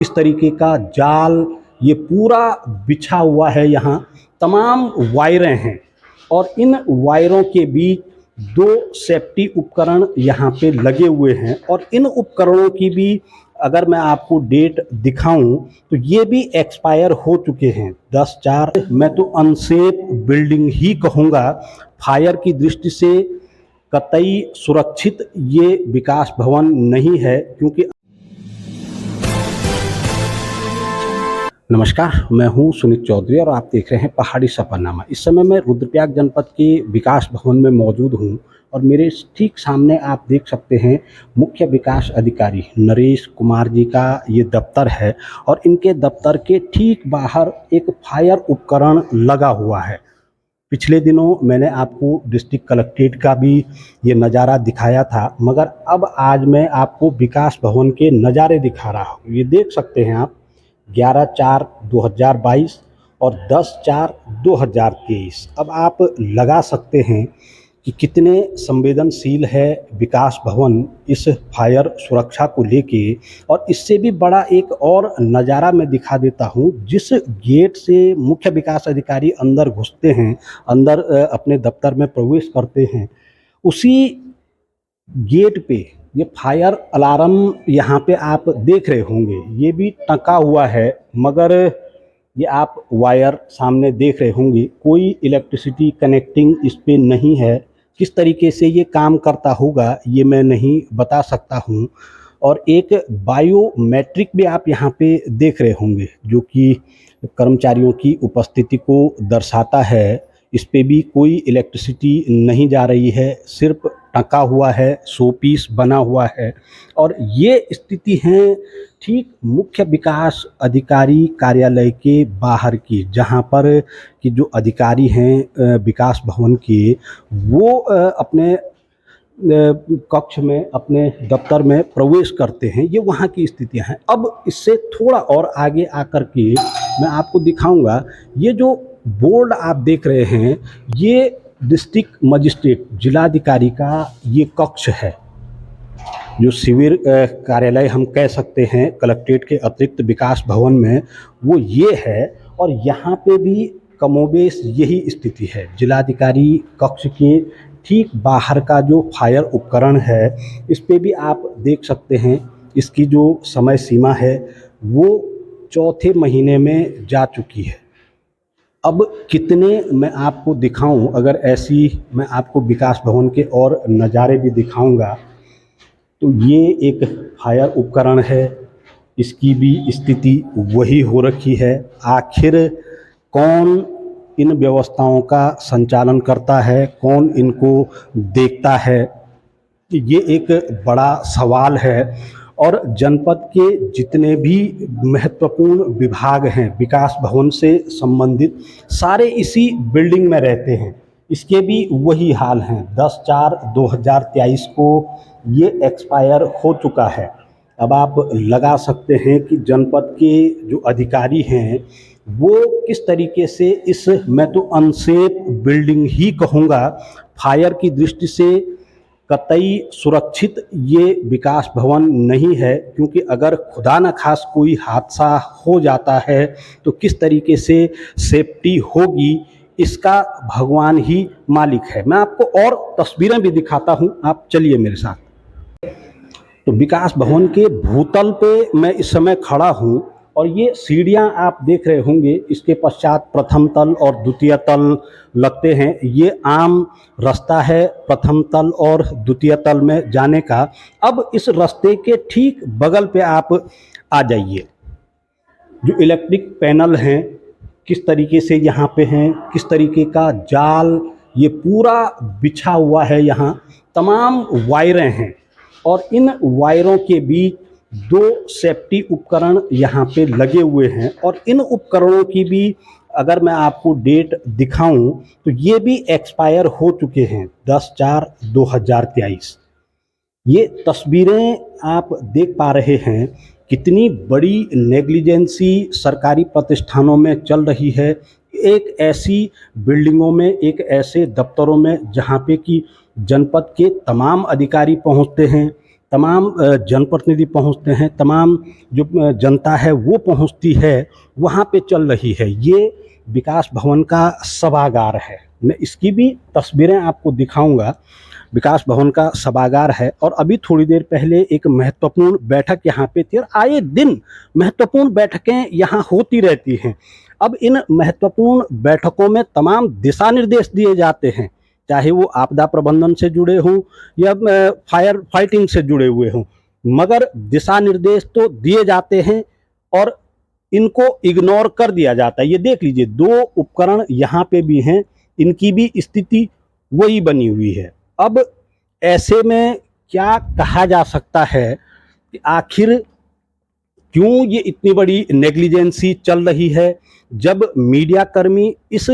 इस तरीके का जाल ये पूरा बिछा हुआ है। यहाँ तमाम वायरें हैं और इन वायरों के बीच दो सेफ्टी उपकरण यहाँ पे लगे हुए हैं और इन उपकरणों की भी अगर मैं आपको डेट दिखाऊं तो ये भी एक्सपायर हो चुके हैं 10/4। मैं तो अनसेफ बिल्डिंग ही कहूँगा। फायर की दृष्टि से कतई सुरक्षित ये विकास भवन नहीं है, क्योंकि नमस्कार, मैं हूं सुनीत चौधरी और आप देख रहे हैं पहाड़ी सफरनामा। इस समय मैं रुद्रप्रयाग जनपद के विकास भवन में मौजूद हूं और मेरे ठीक सामने आप देख सकते हैं मुख्य विकास अधिकारी नरेश कुमार जी का ये दफ्तर है और इनके दफ्तर के ठीक बाहर एक फायर उपकरण लगा हुआ है। पिछले दिनों मैंने आपको डिस्ट्रिक्ट कलेक्ट्रेट का भी ये नज़ारा दिखाया था, मगर अब आज मैं आपको विकास भवन के नज़ारे दिखा रहा हूँ। ये देख सकते हैं आप 11/4/2022 और 10/4/2023। अब आप लगा सकते हैं कि कितने संवेदनशील है विकास भवन इस फायर सुरक्षा को लेके। और इससे भी बड़ा एक और नज़ारा मैं दिखा देता हूँ। जिस गेट से मुख्य विकास अधिकारी अंदर घुसते हैं, अंदर अपने दफ्तर में प्रवेश करते हैं, उसी गेट पे ये फायर अलार्म यहाँ पे आप देख रहे होंगे, ये भी टंगा हुआ है, मगर ये आप वायर सामने देख रहे होंगे, कोई इलेक्ट्रिसिटी कनेक्टिंग इस पे नहीं है। किस तरीके से ये काम करता होगा ये मैं नहीं बता सकता हूँ। और एक बायोमेट्रिक भी आप यहाँ पे देख रहे होंगे, जो कि कर्मचारियों की उपस्थिति को दर्शाता है। इस पे भी कोई इलेक्ट्रिसिटी नहीं जा रही है, सिर्फ टंगा हुआ है, शो पीस बना हुआ है। और ये स्थिति है ठीक मुख्य विकास अधिकारी कार्यालय के बाहर की, जहाँ पर कि जो अधिकारी हैं विकास भवन के, वो अपने कक्ष में, अपने दफ्तर में प्रवेश करते हैं। ये वहाँ की स्थितियाँ हैं। अब इससे थोड़ा और आगे आकर के मैं आपको दिखाऊंगा, ये जो बोर्ड आप देख रहे हैं, ये डिस्ट्रिक्ट मजिस्ट्रेट जिलाधिकारी का ये कक्ष है, जो शिविर कार्यालय हम कह सकते हैं कलेक्ट्रेट के अतिरिक्त विकास भवन में, वो ये है। और यहाँ पे भी कमोबेश यही स्थिति है। जिलाधिकारी कक्ष के ठीक बाहर का जो फायर उपकरण है, इस पे भी आप देख सकते हैं इसकी जो समय सीमा है वो चौथे महीने में जा चुकी है। अब कितने मैं आपको दिखाऊं, अगर ऐसी मैं आपको विकास भवन के और नज़ारे भी दिखाऊंगा। तो ये एक फायर उपकरण है, इसकी भी स्थिति वही हो रखी है। आखिर कौन इन व्यवस्थाओं का संचालन करता है, कौन इनको देखता है, ये एक बड़ा सवाल है। और जनपद के जितने भी महत्वपूर्ण विभाग हैं विकास भवन से संबंधित, सारे इसी बिल्डिंग में रहते हैं। इसके भी वही हाल हैं। 10/4/2023 को ये एक्सपायर हो चुका है। अब आप लगा सकते हैं कि जनपद के जो अधिकारी हैं वो किस तरीके से इस, मैं तो अनसेफ बिल्डिंग ही कहूँगा, फायर की दृष्टि से कतई सुरक्षित ये विकास भवन नहीं है। क्योंकि अगर खुदा न खास कोई हादसा हो जाता है तो किस तरीके से सेफ्टी होगी, इसका भगवान ही मालिक है। मैं आपको और तस्वीरें भी दिखाता हूँ, आप चलिए मेरे साथ। तो विकास भवन के भूतल पे मैं इस समय खड़ा हूँ और ये सीढ़ियाँ आप देख रहे होंगे, इसके पश्चात प्रथम तल और द्वितीय तल लगते हैं। ये आम रास्ता है प्रथम तल और द्वितीय तल में जाने का। अब इस रास्ते के ठीक बगल पे आप आ जाइए। जो इलेक्ट्रिक पैनल हैं किस तरीके से यहाँ पे हैं, किस तरीके का जाल ये पूरा बिछा हुआ है। यहाँ तमाम वायरें हैं और इन वायरों के बीच दो सेफ्टी उपकरण यहाँ पे लगे हुए हैं। और इन उपकरणों की भी अगर मैं आपको डेट दिखाऊं तो ये भी एक्सपायर हो चुके हैं 10/4/2023। ये तस्वीरें आप देख पा रहे हैं, कितनी बड़ी नेग्लिजेंसी सरकारी प्रतिष्ठानों में चल रही है। एक ऐसी बिल्डिंगों में, एक ऐसे दफ्तरों में जहाँ पे कि जनपद के तमाम अधिकारी पहुँचते हैं, तमाम जनप्रतिनिधि पहुंचते हैं, तमाम जो जनता है वो पहुंचती है, वहाँ पे चल रही है। ये विकास भवन का सभागार है। मैं इसकी भी तस्वीरें आपको दिखाऊंगा। विकास भवन का सभागार है और अभी थोड़ी देर पहले एक महत्वपूर्ण बैठक यहाँ पे थी और आए दिन महत्वपूर्ण बैठकें यहाँ होती रहती हैं। अब इन महत्वपूर्ण बैठकों में तमाम दिशा निर्देश दिए जाते हैं, चाहे वो आपदा प्रबंधन से जुड़े हों या फायर फाइटिंग से जुड़े हुए हों, मगर दिशा निर्देश तो दिए जाते हैं और इनको इग्नोर कर दिया जाता है। ये देख लीजिए, 2 उपकरण यहाँ पे भी हैं, इनकी भी स्थिति वही बनी हुई है। अब ऐसे में क्या कहा जा सकता है कि आखिर क्यों ये इतनी बड़ी नेग्लिजेंसी चल रही है? जब मीडिया कर्मी इस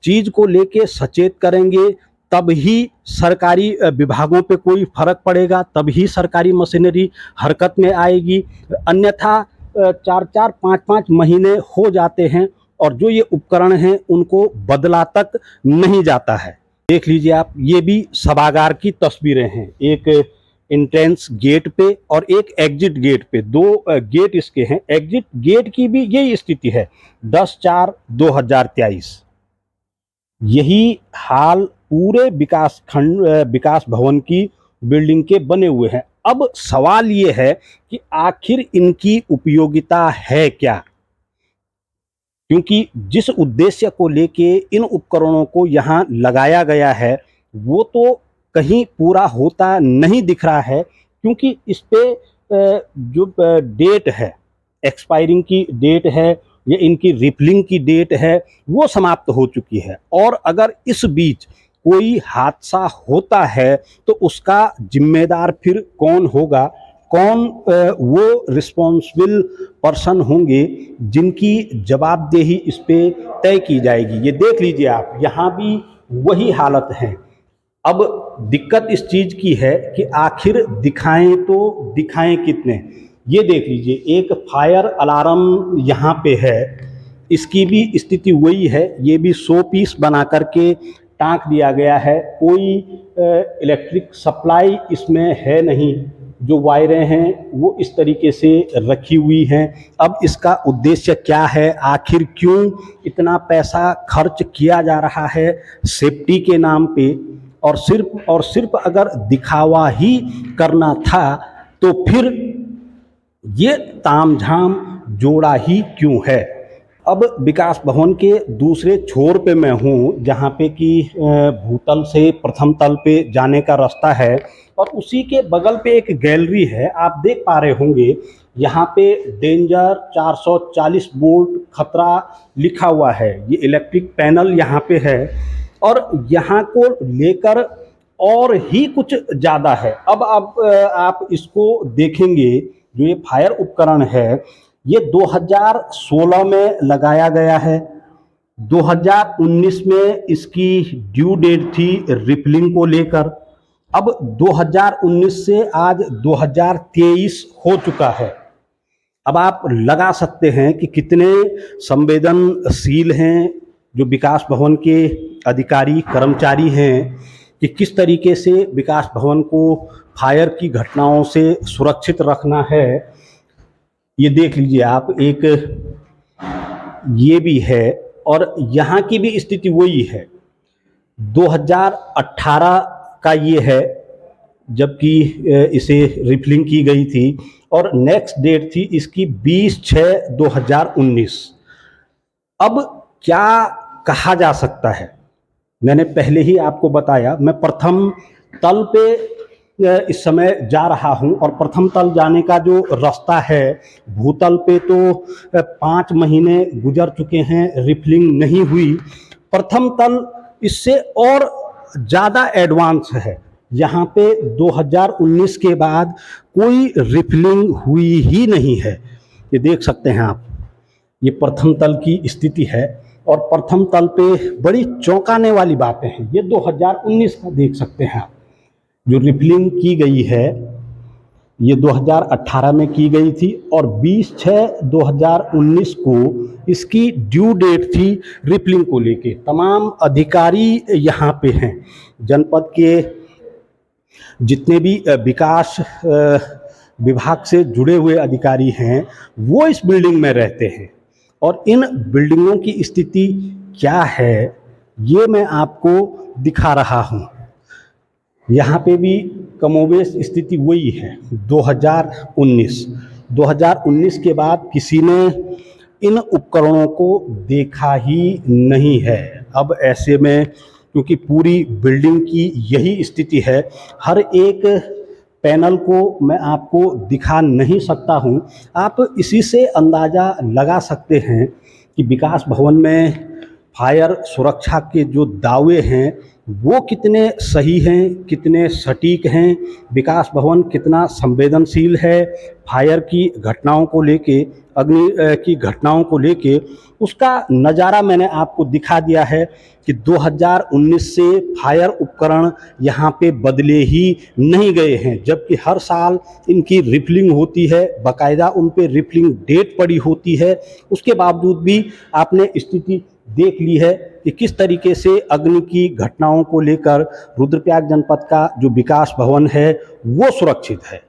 चीज़ को लेके सचेत करेंगे तब ही सरकारी विभागों पे कोई फर्क पड़ेगा, तब ही सरकारी मशीनरी हरकत में आएगी। अन्यथा 4-4, 5-5 महीने हो जाते हैं और जो ये उपकरण हैं उनको बदला तक नहीं जाता है। देख लीजिए आप, ये भी सभागार की तस्वीरें हैं। एक एंट्रेंस गेट पे और एक एग्जिट गेट पे, 2 गेट इसके हैं। एग्जिट गेट की भी यही स्थिति है, 10/4/2023। यही हाल पूरे विकास भवन की बिल्डिंग के बने हुए हैं। अब सवाल ये है कि आखिर इनकी उपयोगिता है क्या? क्योंकि जिस उद्देश्य को लेके इन उपकरणों को यहाँ लगाया गया है वो तो कहीं पूरा होता नहीं दिख रहा है, क्योंकि इस पे जो डेट है, एक्सपायरिंग की डेट है या इनकी रिफिलिंग की डेट है, वो समाप्त हो चुकी है। और अगर इस बीच कोई हादसा होता है तो उसका जिम्मेदार फिर कौन होगा? कौन वो रिस्पॉन्सिबल पर्सन होंगे जिनकी जवाबदेही इस पे तय की जाएगी? ये देख लीजिए आप, यहाँ भी वही हालत है। अब दिक्कत इस चीज़ की है कि आखिर दिखाएं तो दिखाएं कितने? ये देख लीजिए, एक फायर अलार्म यहाँ पे है, इसकी भी स्थिति वही है। ये भी 100 पीस बना करके टाँक दिया गया है। कोई इलेक्ट्रिक सप्लाई इसमें है नहीं, जो वायरें हैं वो इस तरीके से रखी हुई हैं। अब इसका उद्देश्य क्या है? आखिर क्यों इतना पैसा खर्च किया जा रहा है सेफ्टी के नाम पे? और सिर्फ अगर दिखावा ही करना था तो फिर ये तामझाम जोड़ा ही क्यों है? अब विकास भवन के दूसरे छोर पे मैं हूँ, जहाँ पे कि भूतल से प्रथम तल पे जाने का रास्ता है और उसी के बगल पे एक गैलरी है। आप देख पा रहे होंगे, यहाँ पे डेंजर 440 वोल्ट खतरा लिखा हुआ है। ये इलेक्ट्रिक पैनल यहाँ पे है और यहाँ को लेकर और ही कुछ ज़्यादा है। अब आप इसको देखेंगे, जो ये फायर उपकरण है ये 2016 में लगाया गया है। 2019 में इसकी ड्यू डेट थी रिफिलिंग को लेकर। अब 2019 से आज 2023 हो चुका है। अब आप लगा सकते हैं कि कितने संवेदनशील हैं जो विकास भवन के अधिकारी कर्मचारी हैं कि किस तरीके से विकास भवन को फायर की घटनाओं से सुरक्षित रखना है। ये देख लीजिए आप, एक ये भी है और यहाँ की भी स्थिति वही है। 2018 का ये है जबकि इसे रिफिलिंग की गई थी और नेक्स्ट डेट थी इसकी 20/6/2019। अब क्या कहा जा सकता है? मैंने पहले ही आपको बताया, मैं प्रथम तल पे इस समय जा रहा हूं और प्रथम तल जाने का जो रास्ता है, भूतल पे तो 5 महीने गुजर चुके हैं, रिफिलिंग नहीं हुई। प्रथम तल इससे और ज़्यादा एडवांस है। यहाँ पे 2019 के बाद कोई रिफिलिंग हुई ही नहीं है। ये देख सकते हैं आप, ये प्रथम तल की स्थिति है और प्रथम तल पे बड़ी चौंकाने वाली बातें हैं। ये 2019 का देख सकते हैं आप, जो रिफिलिंग की गई है ये 2018 में की गई थी और 20/6/2019 को इसकी ड्यू डेट थी रिफिलिंग को लेके। तमाम अधिकारी यहाँ पे हैं, जनपद के जितने भी विकास विभाग से जुड़े हुए अधिकारी हैं वो इस बिल्डिंग में रहते हैं, और इन बिल्डिंगों की स्थिति क्या है ये मैं आपको दिखा रहा हूँ। यहाँ पे भी कमोबेश स्थिति वही है। 2019 के बाद किसी ने इन उपकरणों को देखा ही नहीं है। अब ऐसे में क्योंकि पूरी बिल्डिंग की यही स्थिति है, हर एक पैनल को मैं आपको दिखा नहीं सकता हूँ। आप इसी से अंदाज़ा लगा सकते हैं कि विकास भवन में फायर सुरक्षा के जो दावे हैं वो कितने सही हैं, कितने सटीक हैं, विकास भवन कितना संवेदनशील है फायर की घटनाओं को लेके, अग्नि की घटनाओं को लेके। उसका नज़ारा मैंने आपको दिखा दिया है कि 2019 से फायर उपकरण यहाँ पे बदले ही नहीं गए हैं, जबकि हर साल इनकी रिफिलिंग होती है, बाकायदा उन पे रिफिलिंग डेट पड़ी होती है। उसके बावजूद भी आपने स्थिति देख ली है कि किस तरीके से अग्नि की घटनाओं को लेकर रुद्रप्रयाग जनपद का जो विकास भवन है वो सुरक्षित है।